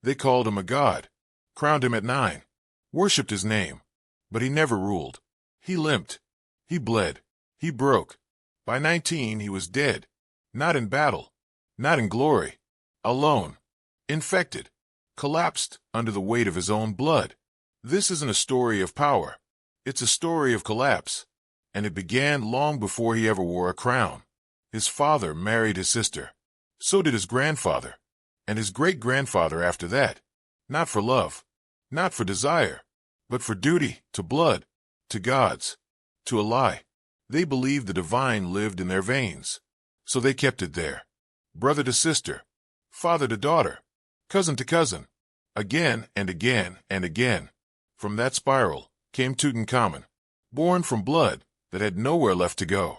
They called him a god, crowned him at 9, worshipped his name, but he never ruled. He limped. He bled. He broke. By 19 he was dead, not in battle, not in glory, alone, infected, collapsed under the weight of his own blood. This isn't a story of power. It's a story of collapse, and it began long before he ever wore a crown. His father married his sister. So did his grandfather, and his great-grandfather after that, not for love, not for desire, but for duty to blood, to gods, to a lie. They believed the divine lived in their veins, so they kept it there. Brother to sister, father to daughter, cousin to cousin, again and again and again. From that spiral came Tutankhamun, born from blood that had nowhere left to go,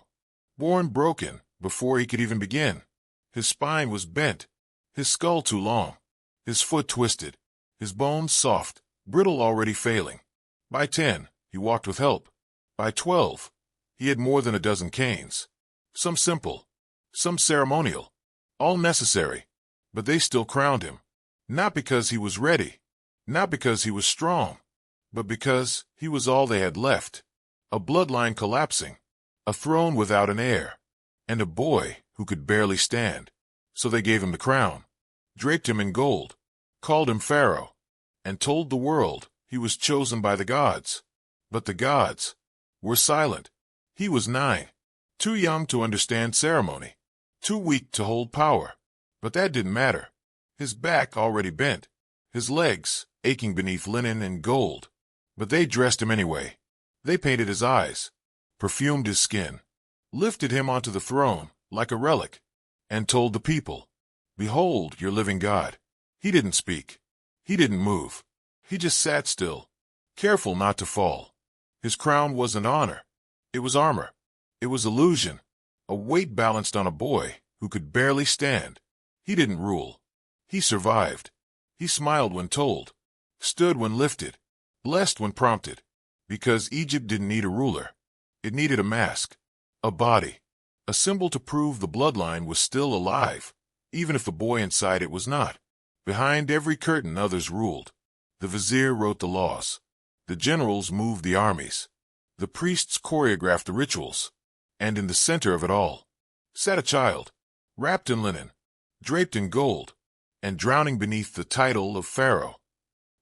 born broken before he could even begin. His spine was bent, his skull too long, his foot twisted, his bones soft, brittle already failing. By 10, he walked with help. By 12, he had more than a dozen canes, some simple, some ceremonial, all necessary, but they still crowned him, not because he was ready, not because he was strong, but because he was all they had left, a bloodline collapsing, a throne without an heir, and a boy who could barely stand. So they gave him the crown, draped him in gold, called him Pharaoh, and told the world he was chosen by the gods. But the gods were silent. He was 9, too young to understand ceremony, too weak to hold power. But that didn't matter. His back already bent, his legs aching beneath linen and gold. But they dressed him anyway. They painted his eyes, perfumed his skin, lifted him onto the throne like a relic, and told the people, "Behold your living God." He didn't speak. He didn't move. He just sat still, careful not to fall. His crown wasn't honor. It was armor. It was illusion, a weight balanced on a boy who could barely stand. He didn't rule. He survived. He smiled when told, stood when lifted, blessed when prompted, because Egypt didn't need a ruler. It needed a mask, a body, a symbol to prove the bloodline was still alive, even if the boy inside it was not. Behind every curtain others ruled. The vizier wrote the laws. The generals moved the armies. The priests choreographed the rituals. And in the center of it all sat a child, wrapped in linen, draped in gold, and drowning beneath the title of Pharaoh.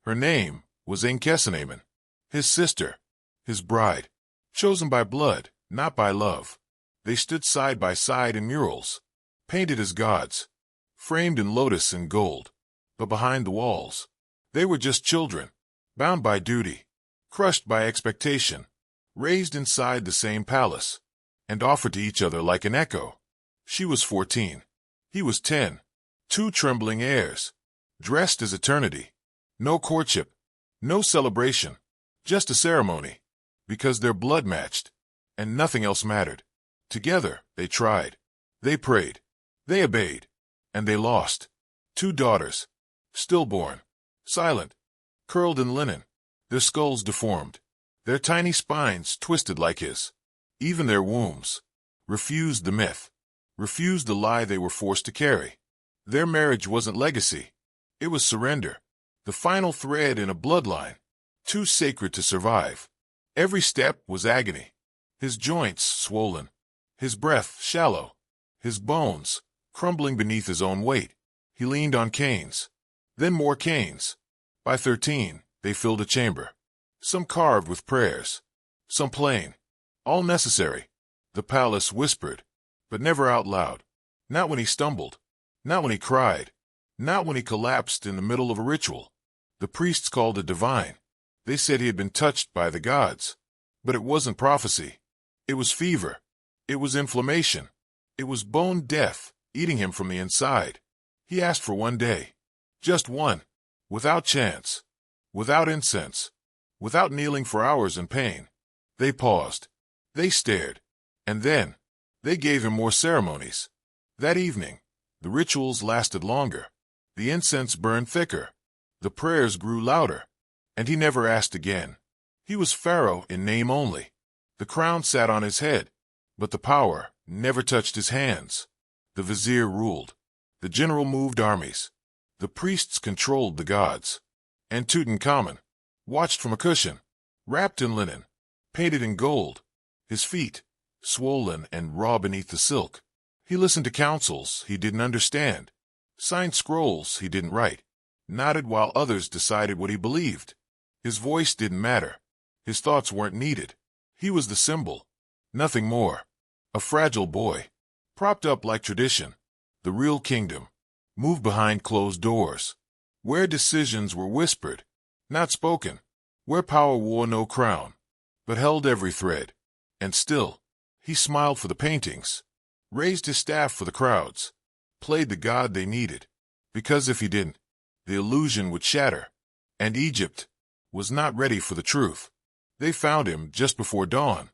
Her name was Tutankhamun, his sister, his bride, chosen by blood, not by love. They stood side by side in murals, painted as gods, framed in lotus and gold. But behind the walls, they were just children, bound by duty, crushed by expectation, raised inside the same palace, and offered to each other like an echo. She was 14. He was 10. 2 trembling heirs, dressed as eternity. No courtship, no celebration, just a ceremony, because their blood matched, and nothing else mattered. Together, they tried. They prayed. They obeyed. And they lost. 2 daughters, stillborn, silent, curled in linen, their skulls deformed, their tiny spines twisted like his. Even their wombs refused the myth, refused the lie they were forced to carry. Their marriage wasn't legacy. It was surrender, the final thread in a bloodline, too sacred to survive. Every step was agony. His joints swollen, his breath shallow, his bones crumbling beneath his own weight. He leaned on canes, then more canes. By 13, they filled a chamber, some carved with prayers, some plain, all necessary. The palace whispered, but never out loud. Not when he stumbled, not when he cried, not when he collapsed in the middle of a ritual. The priests called it divine. They said he had been touched by the gods. But it wasn't prophecy. It was fever. It was inflammation. It was bone death eating him from the inside. He asked for one day, just one, without chants, without incense, without kneeling for hours in pain. They paused. They stared. And then, they gave him more ceremonies. That evening, the rituals lasted longer. The incense burned thicker. The prayers grew louder. And he never asked again. He was Pharaoh in name only. The crown sat on his head, but the power never touched his hands. The vizier ruled. The general moved armies. The priests controlled the gods. And Tutankhamun watched from a cushion, wrapped in linen, painted in gold, his feet swollen and raw beneath the silk. He listened to counsels he didn't understand, signed scrolls he didn't write, nodded while others decided what he believed. His voice didn't matter. His thoughts weren't needed. He was the symbol, nothing more. A fragile boy, propped up like tradition. The real kingdom moved behind closed doors, where decisions were whispered, not spoken, where power wore no crown, but held every thread. And still, he smiled for the paintings, raised his staff for the crowds, played the god they needed, because if he didn't, the illusion would shatter. And Egypt was not ready for the truth. They found him just before dawn.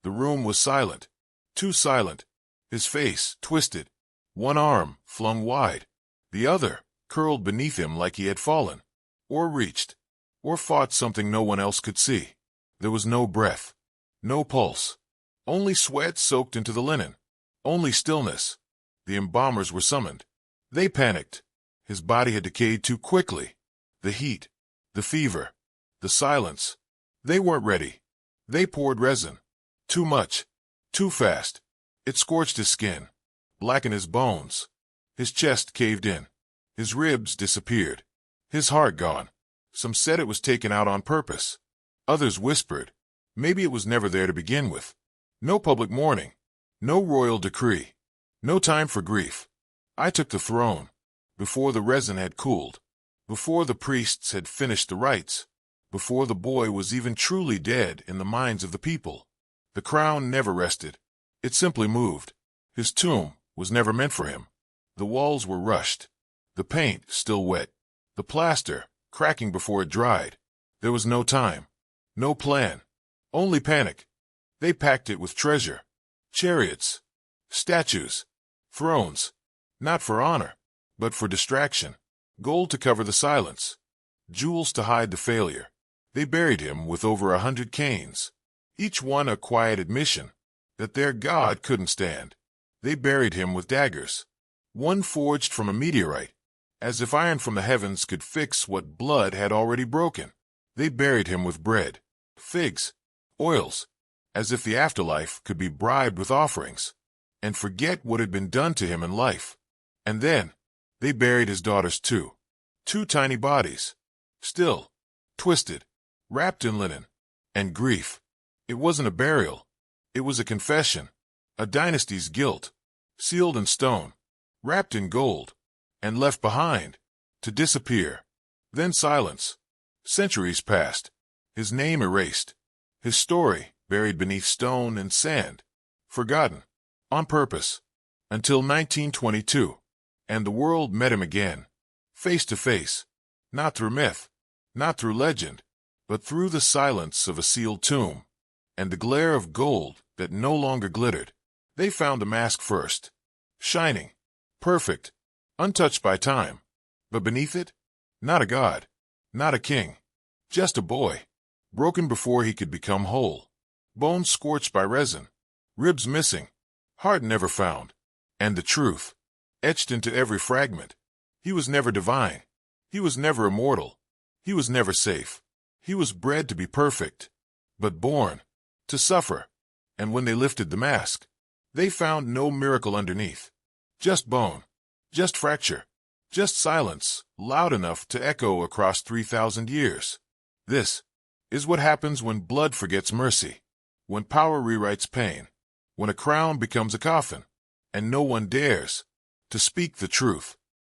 The room was silent, too silent, his face twisted, one arm flung wide, the other curled beneath him like he had fallen, or reached, or fought something no one else could see. There was no breath, no pulse, only sweat soaked into the linen, only stillness. The embalmers were summoned. They panicked. His body had decayed too quickly. The heat, the fever, the silence. They weren't ready. They poured resin. Too much. Too fast. It scorched his skin, blackened his bones. His chest caved in. His ribs disappeared. His heart gone. Some said it was taken out on purpose. Others whispered, maybe it was never there to begin with. No public mourning. No royal decree. No time for grief. I took the throne, before the resin had cooled, before the priests had finished the rites, before the boy was even truly dead in the minds of the people. The crown never rested. It simply moved. His tomb was never meant for him. The walls were rushed, the paint still wet, the plaster cracking before it dried. There was no time, no plan, only panic. They packed it with treasure, chariots, statues, thrones, not for honor, but for distraction, gold to cover the silence, jewels to hide the failure. They buried him with over 100 canes, each one a quiet admission that their god couldn't stand. They buried him with daggers, one forged from a meteorite, as if iron from the heavens could fix what blood had already broken. They buried him with bread, figs, oils, as if the afterlife could be bribed with offerings, and forget what had been done to him in life. And then, they buried his daughters too. 2 tiny bodies, still, twisted, wrapped in linen, and grief. It wasn't a burial. It was a confession, a dynasty's guilt, sealed in stone, wrapped in gold, and left behind, to disappear. Then silence. Centuries passed, his name erased, his story buried beneath stone and sand, forgotten, on purpose, until 1922, and the world met him again, face to face, not through myth, not through legend, but through the silence of a sealed tomb, and the glare of gold that no longer glittered. They found the mask first, shining, perfect, untouched by time, but beneath it, not a god, not a king, just a boy, broken before he could become whole, bones scorched by resin, ribs missing, heart never found, and the truth, etched into every fragment. He was never divine. He was never immortal. He was never safe. He was bred to be perfect, but born to suffer. And when they lifted the mask, they found no miracle underneath. Just bone, just fracture, just silence, loud enough to echo across 3,000 years. This is what happens when blood forgets mercy, when power rewrites pain, when a crown becomes a coffin, and no one dares to speak the truth.